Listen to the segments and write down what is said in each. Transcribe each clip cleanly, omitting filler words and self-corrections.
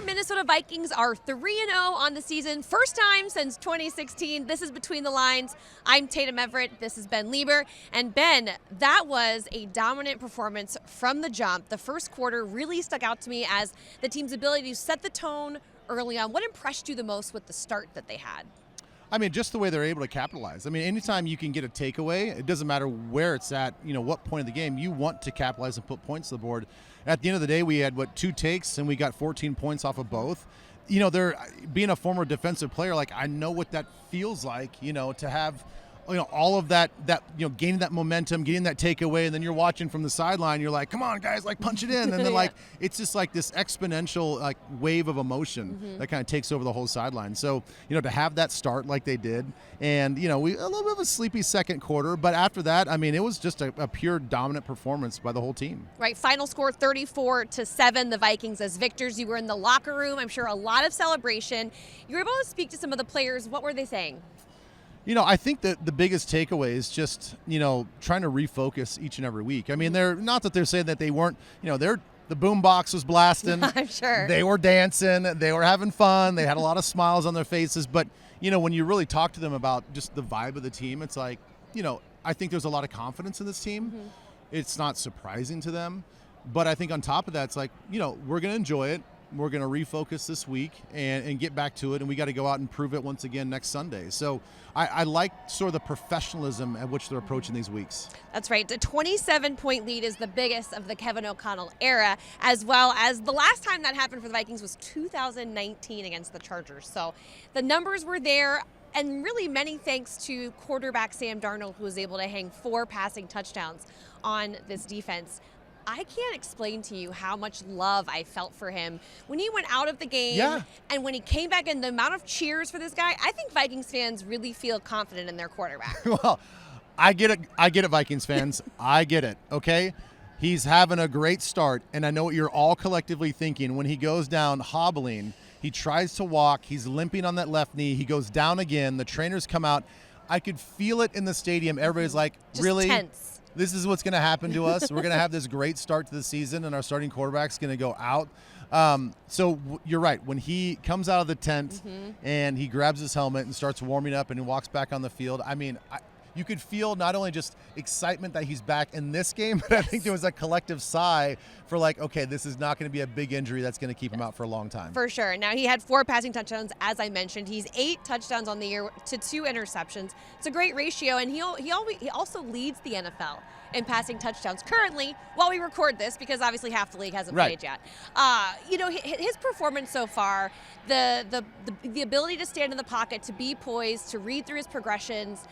Minnesota Vikings are 3-0 on the season. First time since 2016. This is Between the Lines. I'm Tatum Everett. This is Ben Leber. And Ben, that was a dominant performance from the jump. The first quarter really stuck out to me as the team's ability to set the tone early on. What impressed you the most with the start that they had? I mean, just the way they're able to capitalize. I mean, anytime you can get a takeaway, it doesn't matter where it's at, what point of the game, you want to capitalize and put points to the board. At the end of the day, we had, 2 takes, and we got 14 points off of both. They're being a former defensive player, I know what that feels like, to have all of that gaining that momentum, getting that takeaway, and then you're watching from the sideline, you're like, come on, guys, punch it in. And then, yeah. It's just this exponential, wave of emotion that kind of takes over the whole sideline. So, to have that start like they did, and, we a little bit of a sleepy second quarter, but after that, I mean, it was just a pure dominant performance by the whole team. Right, final score 34-7, the Vikings as victors. You were in the locker room, I'm sure a lot of celebration. You were able to speak to some of the players. What were they saying? I think that the biggest takeaway is just, trying to refocus each and every week. I mean, they're not that they're saying that they weren't, the boom box was blasting. I'm sure. They were dancing. They were having fun. They had a lot of smiles on their faces. But, when you really talk to them about just the vibe of the team, it's like, I think there's a lot of confidence in this team. It's not surprising to them. But I think on top of that, it's like, we're going to enjoy it. We're going to refocus this week and get back to it, and we got to go out and prove it once again next Sunday. So I like sort of the professionalism at which they're approaching these weeks. That's right. The 27-point lead is the biggest of the Kevin O'Connell era, as well as the last time that happened for the Vikings was 2019 against the Chargers. So the numbers were there, and really many thanks to quarterback Sam Darnold, who was able to hang 4 passing touchdowns on this defense. I can't explain to you how much love I felt for him when he went out of the game and when he came back in. The amount of cheers for this guy, I think Vikings fans really feel confident in their quarterback. Well, I get it, Vikings fans. I get it, okay? He's having a great start, and I know what you're all collectively thinking. When he goes down hobbling, he tries to walk, he's limping on that left knee, he goes down again, the trainers come out. I could feel it in the stadium. Everybody's like, just really? Tense. This is what's going to happen to us. We're going to have this great start to the season, and our starting quarterback's going to go out. So you're right. When he comes out of the tent and he grabs his helmet and starts warming up and he walks back on the field, I mean, you could feel not only just excitement that he's back in this game, but I think there was a collective sigh for okay, this is not going to be a big injury that's going to keep him out for a long time. For sure. Now, he had 4 passing touchdowns, as I mentioned. He's 8 touchdowns on the year to 2 interceptions. It's a great ratio, and he also leads the NFL in passing touchdowns currently while we record this, because obviously half the league hasn't played yet. His performance so far, the ability to stand in the pocket, to be poised, to read through his progressions.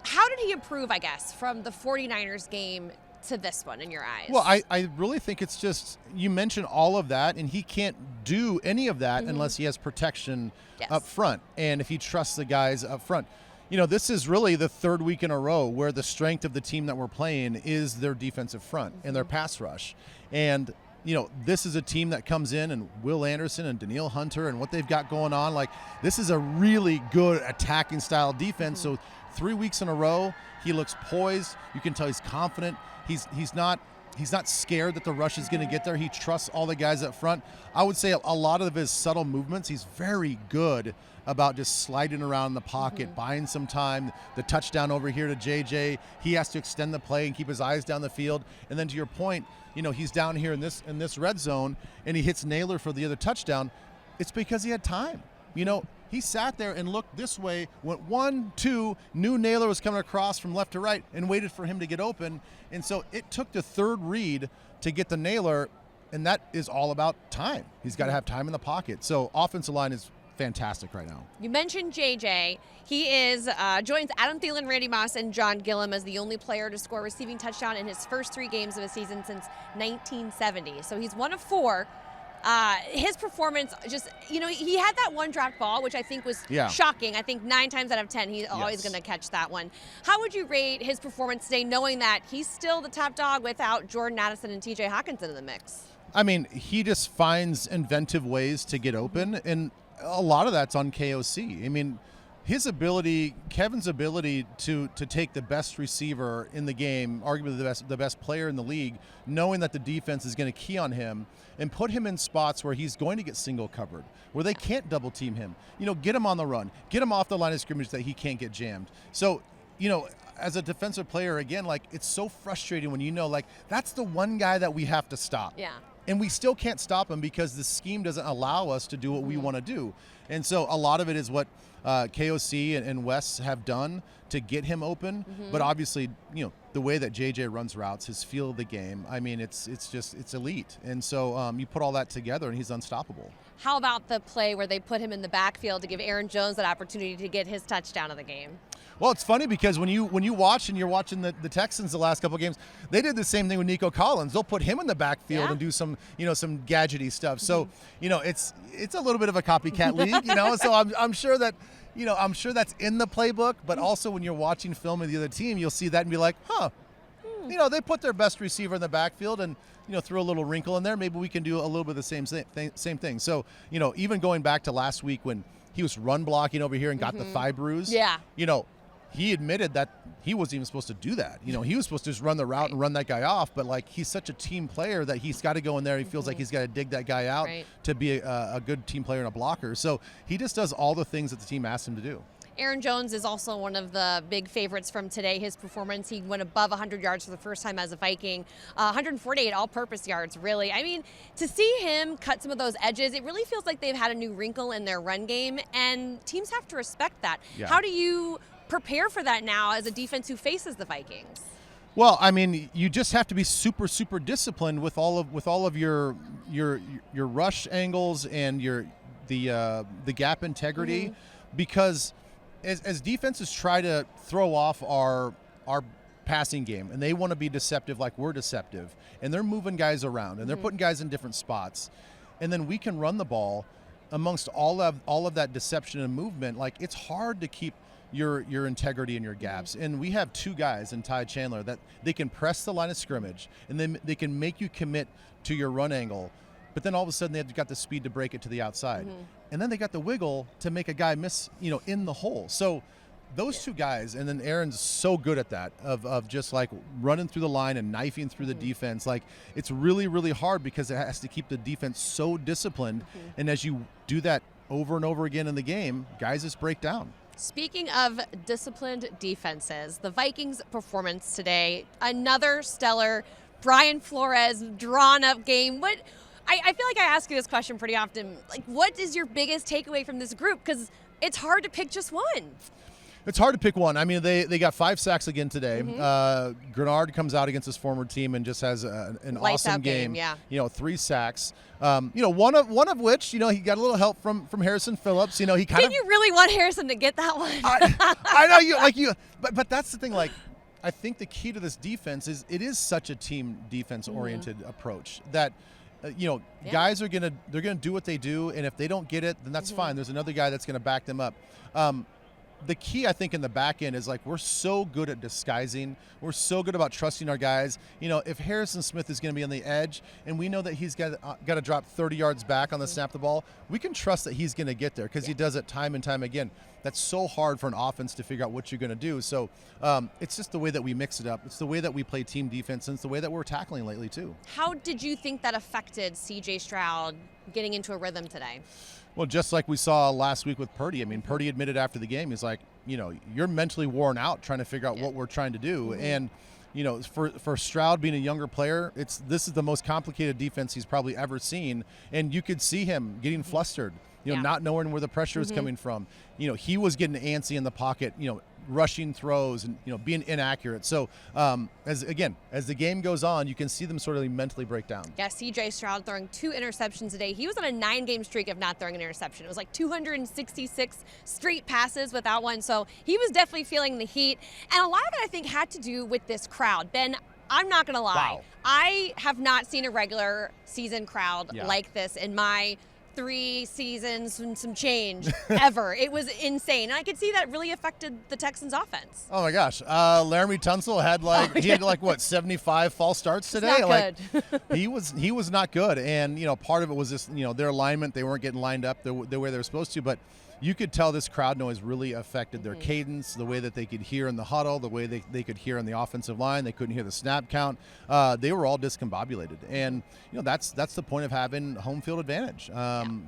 How did he improve, I guess, from the 49ers game to this one in your eyes? Well, I really think it's just, you mentioned all of that, and he can't do any of that unless he has protection up front, and if he trusts the guys up front. This is really the 3rd week in a row where the strength of the team that we're playing is their defensive front and their pass rush. And, this is a team that comes in, and Will Anderson and Danielle Hunter and what they've got going on, this is a really good attacking style defense. So 3 weeks in a row, he looks poised. You can tell he's confident. He's not scared that the rush is going to get there. He trusts all the guys up front. I would say a lot of his subtle movements, he's very good about just sliding around in the pocket, buying some time. The touchdown over here to JJ, he has to extend the play and keep his eyes down the field. And then to your point, he's down here in this red zone and he hits Naylor for the other touchdown. It's because he had time. He sat there and looked this way, went 1, 2, knew Naylor was coming across from left to right, and waited for him to get open. And so it took the 3rd read to get the Naylor, and that is all about time. He's got to have time in the pocket. So offensive line is fantastic right now. You mentioned JJ. He joins Adam Thielen, Randy Moss, and John Gillum as the only player to score a receiving touchdown in his first 3 games of a season since 1970. So he's one of 4. His performance, just, he had that one dropped ball, which I think was shocking. I think 9 times out of 10, he's always going to catch that one. How would you rate his performance today, knowing that he's still the top dog without Jordan Addison and TJ Hawkinson in the mix? I mean, he just finds inventive ways to get open, and a lot of that's on KOC. I mean, Kevin's ability to take the best receiver in the game, arguably the best player in the league, knowing that the defense is going to key on him and put him in spots where he's going to get single covered, where they can't double team him. Get him on the run, get him off the line of scrimmage that he can't get jammed. So, as a defensive player, again, like, it's so frustrating when like, that's the one guy that we have to stop. Yeah. And we still can't stop him because the scheme doesn't allow us to do what we want to do. And so a lot of it is what KOC and Wes have done to get him open. But obviously, the way that JJ runs routes, his feel of the game, I mean, it's elite. And so you put all that together and he's unstoppable. How about the play where they put him in the backfield to give Aaron Jones that opportunity to get his touchdown of the game? Well, it's funny because when you watch and you're watching the Texans the last couple of games, they did the same thing with Nico Collins. They'll put him in the backfield and do some some gadgety stuff. So it's a little bit of a copycat league. So I'm sure that I'm sure that's in the playbook. But also when you're watching film of the other team, you'll see that and be like, they put their best receiver in the backfield and throw a little wrinkle in there. Maybe we can do a little bit of the same thing. So even going back to last week when he was run blocking over here and got the thigh bruise. Yeah. He admitted that he wasn't even supposed to do that. He was supposed to just run the route and run that guy off. But, like, he's such a team player that he's got to go in there. He feels like he's got to dig that guy out to be a good team player and a blocker. So he just does all the things that the team asked him to do. Aaron Jones is also one of the big favorites from today. His performance, he went above 100 yards for the first time as a Viking. 148 all-purpose yards, really. I mean, to see him cut some of those edges, it really feels like they've had a new wrinkle in their run game, and teams have to respect that. Yeah. How do you prepare for that now as a defense who faces the Vikings? Well, I mean, you just have to be super, super disciplined with all of your rush angles and the gap integrity, because as defenses try to throw off our passing game and they want to be deceptive like we're deceptive, and they're moving guys around and they're putting guys in different spots, and then we can run the ball amongst all of that deception and movement. Like, it's hard to keep your integrity and your gaps. And we have two guys in Ty Chandler that they can press the line of scrimmage and then they can make you commit to your run angle, but then all of a sudden they've got the speed to break it to the outside. And then they got the wiggle to make a guy miss, in the hole. So those two guys, and then Aaron's so good at that, of just like running through the line and knifing through the defense. Like, it's really, really hard because it has to keep the defense so disciplined. And as you do that over and over again in the game, guys just break down. Speaking of disciplined defenses, the Vikings' performance today, another stellar Brian Flores drawn-up game. I feel like I ask you this question pretty often. Like, what is your biggest takeaway from this group? Because it's hard to pick just one. It's hard to pick one. I mean, they got 5 sacks again today. Grenard comes out against his former team and just has an awesome game. 3 sacks. One of which, he got a little help from Harrison Phillips. He kind of. Did you really want Harrison to get that one? I know but that's the thing. Like, I think the key to this defense is it is such a team defense oriented approach that. Guys are gonna do what they do, and if they don't get it, then that's fine. There's another guy that's gonna back them up. The key, I think, in the back end is, like, we're so good at disguising. We're so good about trusting our guys. If Harrison Smith is going to be on the edge and we know that he's got to drop 30 yards back on the snap of the ball, we can trust that he's going to get there because he does it time and time again. That's so hard for an offense to figure out what you're going to do. So it's just the way that we mix it up. It's the way that we play team defense, and it's the way that we're tackling lately too. How did you think that affected C.J. Stroud getting into a rhythm today? Well, just like we saw last week with Purdy. I mean, Purdy admitted after the game, he's like, you're mentally worn out trying to figure out what we're trying to do. And, for Stroud being a younger player, this is the most complicated defense he's probably ever seen. And you could see hhim getting flustered, not knowing where the pressure is coming from. He was getting antsy in the pocket, rushing throws and, being inaccurate. So, as the game goes on, you can see them sort of mentally break down. Yeah, C.J. Stroud throwing 2 interceptions today. He was on a 9-game streak of not throwing an interception. It was like 266 straight passes without one. So he was definitely feeling the heat. And a lot of it, I think, had to do with this crowd. Ben, I'm not going to lie. Wow. I have not seen a regular season crowd like this in my 3 seasons and some change ever. It was insane. And I could see that really affected the Texans offense. Oh my gosh. Laramie Tunsil had he had 75 false starts today. Not good. he was not good. And, part of it was just, their alignment, they weren't getting lined up the way they were supposed to. But, you could tell this crowd noise really affected their cadence, the way that they could hear in the huddle, the way they could hear in the offensive line. They couldn't hear the snap count. They were all discombobulated. And, that's the point of having home field advantage.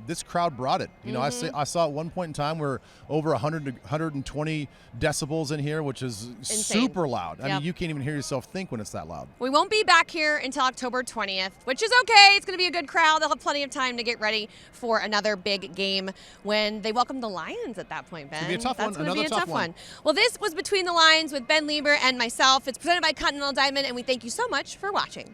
This crowd brought it. I saw at one point in time we're over 100 to 120 decibels in here, which is insane. Super loud. I mean, you can't even hear yourself think when it's that loud. We won't be back here until October 20th, which is okay. It's going to be a good crowd. They'll have plenty of time to get ready for another big game when they welcome the Lions at that point, Ben. It's going to be a tough one. That's going to be a tough one. one. Well, this was Between the Lines with Ben Leber and myself. It's presented by Continental Diamond, and we thank you so much for watching.